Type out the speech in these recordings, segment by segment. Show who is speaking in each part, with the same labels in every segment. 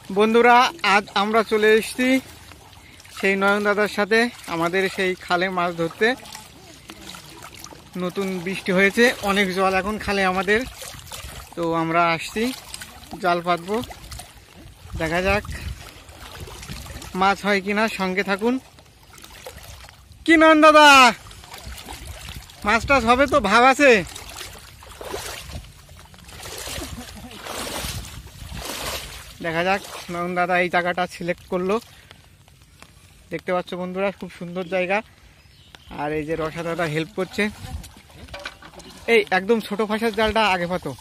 Speaker 1: বন্ধুরা, আজ আমরা চলে এসেছি সেই নয়ন দাদার সাথে আমাদের সেই খালে মাছ ধরতে। নতুন বৃষ্টি হয়েছে, অনেক জল এখন খালে আমাদের। তো আমরা আসছি, জাল পাতবো, দেখা যাক মাছ হয় কিনা। সঙ্গে থাকুন। কি নয়ন দাদা, মাছ টাছ হবে তো ভাব আছে? দেখা যাক। নয়ন দাদা এই জায়গাটা সিলেক্ট করলো, দেখতে পাচ্ছ বন্ধুরা, খুব সুন্দর জায়গা। আর এই যে রসা দাদা হেল্প করছে। এই একদম ছোট ফাঁসার জালটা আগে পাতো।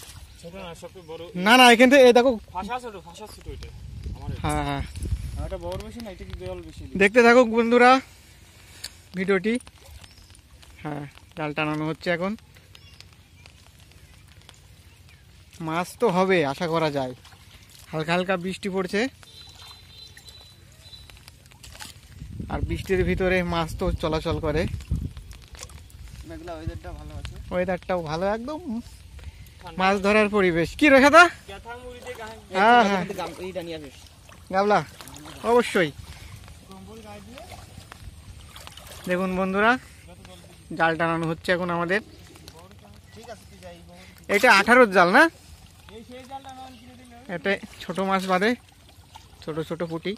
Speaker 1: না না, এখান থেকে এই দেখো। হ্যাঁ হ্যাঁ, দেখতে থাকুক বন্ধুরা ভিডিওটি। হ্যাঁ, জাল টানানো হচ্ছে এখন। মাছ তো হবে আশা করা যায়, হালকা হালকা বৃষ্টি পড়ছে। আর বৃষ্টির ভিতরে মাছ তো চলাচল করে। ওয়েদারটাও ভালো, একদম মাছ ধরার পরিবেশ। কি রে সাদা? হ্যাঁ হ্যাঁ, গাবলা অবশ্যই। দেখুন বন্ধুরা, জাল টানানো হচ্ছে এখন আমাদের। এটা 18 জাল না? এটা ছোট মাছ বাদে, ছোট ছোট পুঁটি।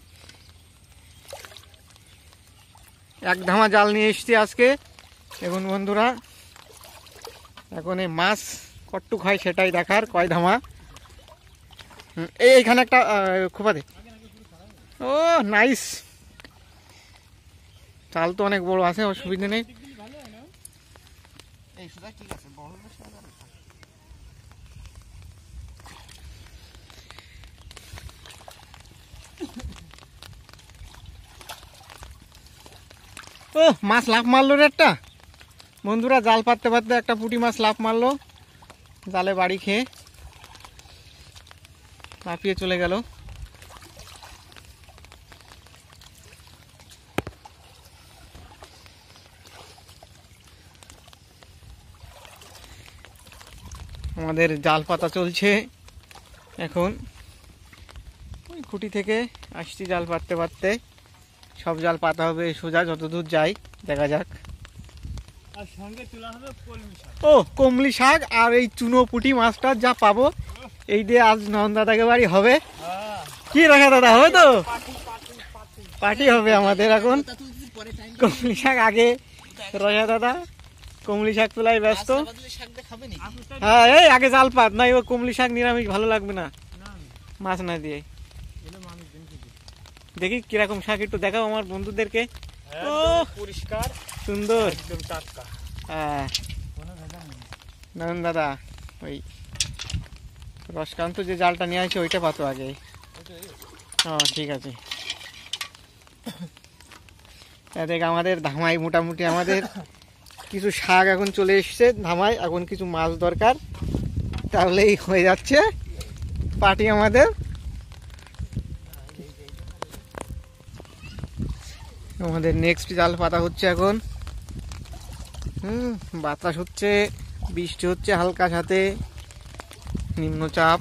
Speaker 1: এক ধামা জাল নিয়ে এসছি আজকে। দেখুন বন্ধুরা, এখন এই মাছ কট্টুক হয় সেটাই দেখার। কয় ধামা? এইখানে একটা খোপা দে। ও নাইস, জাল তো অনেক বড় আছে, অসুবিধা নেই। ও মাছ লাফ মারলো রে একটা। বন্ধুরা, জাল পাততে পাততে একটা পুঁটি মাছ লাফ মারলো, জালে বাড়ি খেয়ে লাফিয়ে চলে গেল। আমাদের জাল পাতা চলছে এখন। ওই খুঁটি থেকে আসছি জাল পাততে পাততে। সব জাল পাতা হবে সোজা, যতদূর যাই দেখা যাক। আর সঙ্গে তোলা হবে কলমি শাক। ও কমলি শাক আর এই চুনো পুঁটি মাছটা যা পাবো, এই দিয়ে আজ নয়ন দাদাকে বাড়ি হবে। কি রাখা দাদা, হবে তো? পার্টি হবে আমাদের এখন। কমলি শাক আগে, রসা দাদা কমলি শাক তোলায় ব্যস্ত। হ্যাঁ, এই আগে জাল পাত, নাই ও কমলি শাক নিরামিষ ভালো লাগবে না মাছ না দিয়ে। দেখি কিরকম শাক, একটু দেখাও আমার বন্ধুদেরকে। ও পরিষ্কার সুন্দর, একদম টাটকা। হ্যাঁ নয়ন দাদা, ওই রসকান্ত যে জালটা নিয়ে আসে ওইটা পাতো আগে। হ্যাঁ ঠিক আছে। দেখ আমাদের ধামাই মোটামুটি আমাদের কিছু শাক এখন চলে এসছে ধামায়। এখন কিছু মাছ দরকার, তাহলেই হয়ে যাচ্ছে পার্টি আমাদের। আমাদের নেক্সট জাল পাতা হচ্ছে এখন। বাতাস হচ্ছে, বৃষ্টি হচ্ছে হালকা, সাথে নিম্নচাপ।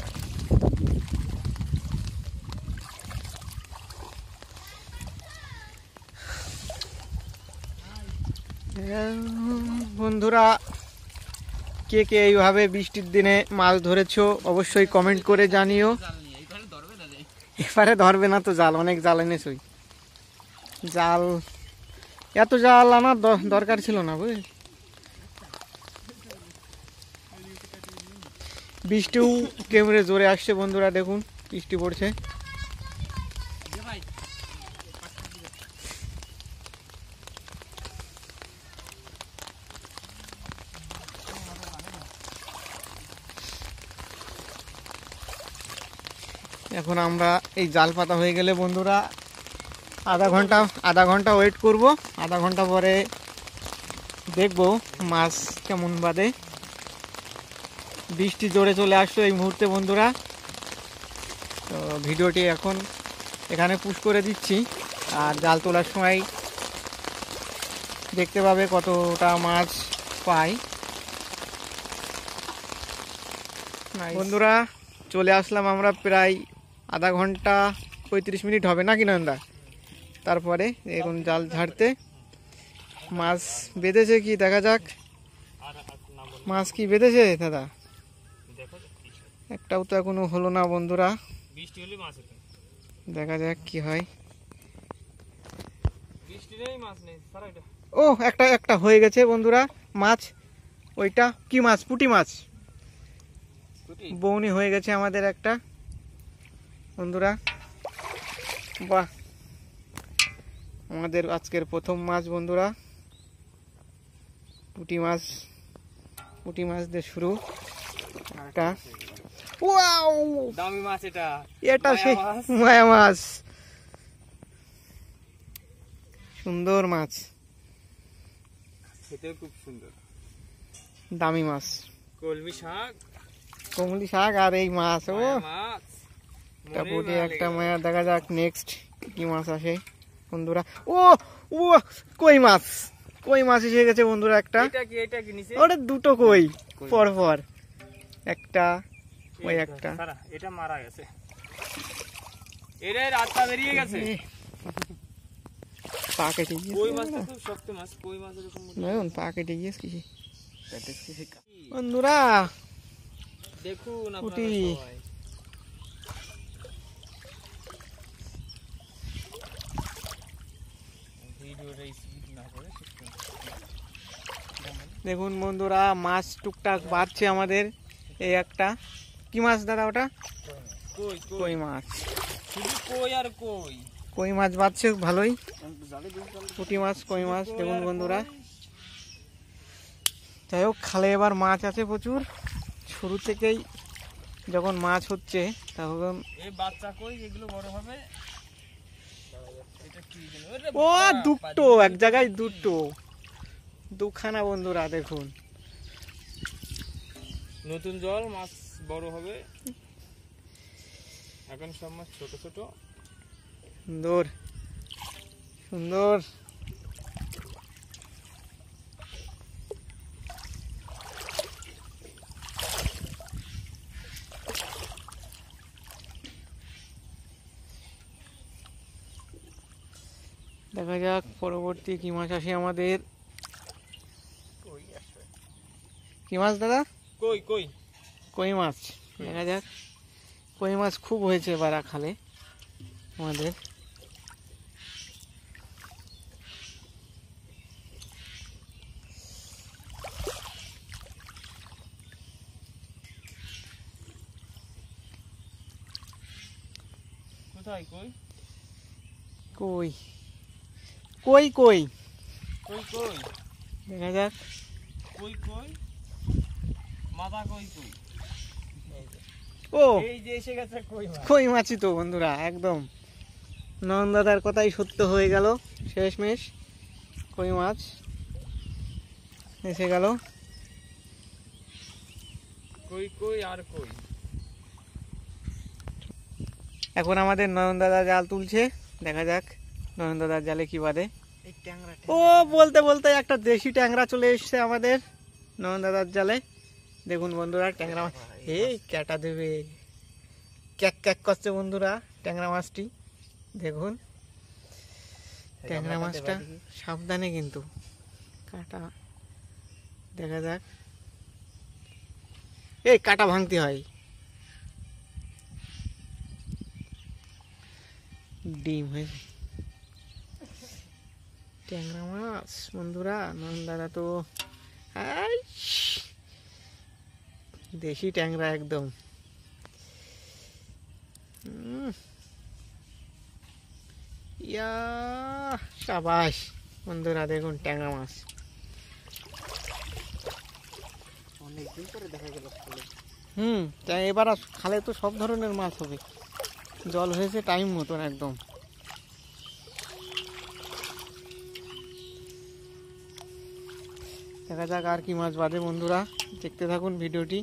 Speaker 1: বন্ধুরা, কে কে এইভাবে বৃষ্টির দিনে মাছ ধরেছো অবশ্যই কমেন্ট করে জানিও। এবারে ধরবে না তো জাল, অনেক জাল এনেছই। জাল এত জাল আনার দরকার ছিল না বুঝলি। বৃষ্টিও কেমরে জোরে আসছে বন্ধুরা, দেখুন বৃষ্টি পড়ছে। এখন আমরা এই জাল পাতা হয়ে গেলে বন্ধুরা আধা ঘন্টা ওয়েট করব। আধা ঘন্টা পরে দেখব মাছ কেমন বাদে। বৃষ্টি জোরে চলে আসলো এই মুহূর্তে বন্ধুরা। তো ভিডিওটি এখন এখানে পুশ করে দিচ্ছি, আর জাল তোলার সময় দেখতে পাবে কতটা মাছ পাই। বন্ধুরা, চলে আসলাম আমরা প্রায় আধা ঘন্টা 35 মিনিট হবে নাকি নন্দা? তারপরে এখন জাল ঝাড়তে মাছ বেঁধেছে কি দেখা যাক। মাছ কি বেঁধেছে দাদা? একটাও তো এখনো হলো না বন্ধুরা, দেখা যাক কি হয়। ও একটা একটা হয়ে গেছে বন্ধুরা মাছ। ওইটা কি মাছ? পুঁটি মাছ, বৌনি হয়ে গেছে আমাদের একটা বন্ধুরা। বাহ, আমাদের আজকের প্রথম মাছ বন্ধুরা, পুঁটি মাছ। পুঁটি মাছ দিয়ে শুরু একটা। ওয়াও,
Speaker 2: দামি মাছ এটা।
Speaker 1: এটা সেই মায়া মাছ, সুন্দর মাছ,
Speaker 2: খেতেও খুব সুন্দর।
Speaker 1: দামি মাছ,
Speaker 2: কলমি শাক,
Speaker 1: কমলি শাক আর এই মাছ। ও
Speaker 2: মাছ
Speaker 1: একটা পুঁটি একটা মায়া। দেখা যাক নেক্সট কি মাছ আসে বন্ধুরা। ও ও কই মাছ, কই মাছ এসে গেছে বন্ধুরা একটা।
Speaker 2: এটা কি নিচে?
Speaker 1: ওটা দুটো কই পর পর, একটা ওই একটা।
Speaker 2: এটা মারা গেছে, এর রাতটা বেরিয়ে গেছে।
Speaker 1: পা কেটে গিয়েছে,
Speaker 2: কই মাছটা খুব শক্ত মাছ। কই মাছ এরকম
Speaker 1: নয়ন পা কেটে গিয়েছে কি বন্ধুরা।
Speaker 2: দেখুন
Speaker 1: পুঁটি।
Speaker 2: আপনারা সবাই।
Speaker 1: দেখুন বন্ধুরা মাছ টুকটাক বাড়ছে আমাদের। এই একটা কি মাছ দাদা? ওটা
Speaker 2: কই
Speaker 1: কই মাছ।
Speaker 2: শুধু কই আর কই।
Speaker 1: কই মাছ বাড়ছে ভালোই। পুঁটি মাছ, কই মাছ দেখুন বন্ধুরা। যাই হোক, খালে এবার মাছ আছে প্রচুর। শুরু থেকেই যখন মাছ হচ্ছে তখন
Speaker 2: এই বাচ্চা কই যেগুলো বড় হবে। এটা কি জানো?
Speaker 1: ও দুটো এক জায়গায়, দুটো দুখানা বন্ধুরা দেখুন।
Speaker 2: নতুন জল, মাছ বড় হবে। এখন সব মাছ ছোট ছোট।
Speaker 1: সুন্দর সুন্দর। দেখা যাক পরবর্তী কি মাছ আসে আমাদের। কি মাছ দাদা?
Speaker 2: কই কই
Speaker 1: কই মাছ। দেখা যাক, কই মাছ খুব হয়েছে এবার খালে আমাদের।
Speaker 2: কোথায় কই?
Speaker 1: কই কই কই
Speaker 2: কই কই
Speaker 1: দেখা যাক।
Speaker 2: কই কই মাথা কই কই।
Speaker 1: ও
Speaker 2: এই যে এসে গেছে কই মাছ।
Speaker 1: কই মাছই তো বন্ধুরা, একদম নন্দাদার কথাই সত্য হয়ে গেল। শেষমেশ কই মাছ এসে গেল।
Speaker 2: কই কই আর কই।
Speaker 1: এখন আমাদের নয়ন দাদা জাল তুলছে, দেখা যাক নয়ন দাদার জালে কি বাঁধে। ও বলতে বলতে একটা দেশি ট্যাংরা চলে এসছে আমাদের নয়ন দাদার জালে। দেখুন বন্ধুরা ট্যাংরা মাছ, এই ক্যাটা দেবে, ক্যাক ক্যাক করছে বন্ধুরা ট্যাংরা মাছটি। দেখুন ট্যাংরা মাছটা সাবধানে কিন্তু কাটা। দেখা যাক, এই কাটা ভাঙতে হয়। ডিম হয়েছে ট্যাংরা মাছ বন্ধুরা। নয়ন দাদা তো দেশি ট্যাংরা একদম। ইয়া সাবাস বন্ধুরা, দেখুন ট্যাংরা মাছ অনেকদিন পরে দেখা গেল খালে। এবার খালে তো সব ধরনের মাছ হবে, জল হয়েছে টাইম মতন একদম। দেখা যাক আর কি মাছ বাঁধে বন্ধুরা, দেখতে থাকুন ভিডিওটি।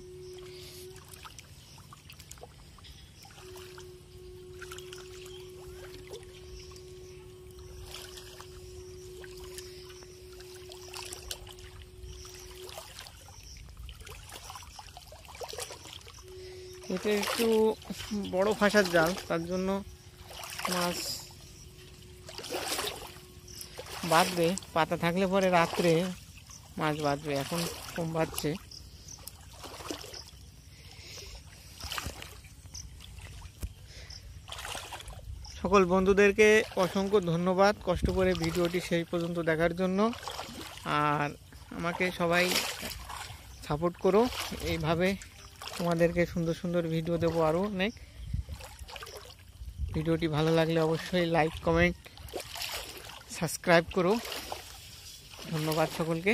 Speaker 1: এটা একটু বড় ফাঁসার জাল, তার জন্য মাছ বাঁধবে, পাতা থাকলে পরে রাত্রে মাছ বাঁধবে, এখন কম বাঁধছে। সকল বন্ধুদেরকে অসংখ্য ধন্যবাদ কষ্ট করে ভিডিওটি সেই পর্যন্ত দেখার জন্য। আর আমাকে সবাই সাপোর্ট করো, এইভাবে তোমাদেরকে সুন্দর সুন্দর ভিডিও দেবো আরও অনেক। ভিডিওটি ভালো লাগলে অবশ্যই লাইক, কমেন্ট, সাবস্ক্রাইব করো। ধন্যবাদ সকলকে।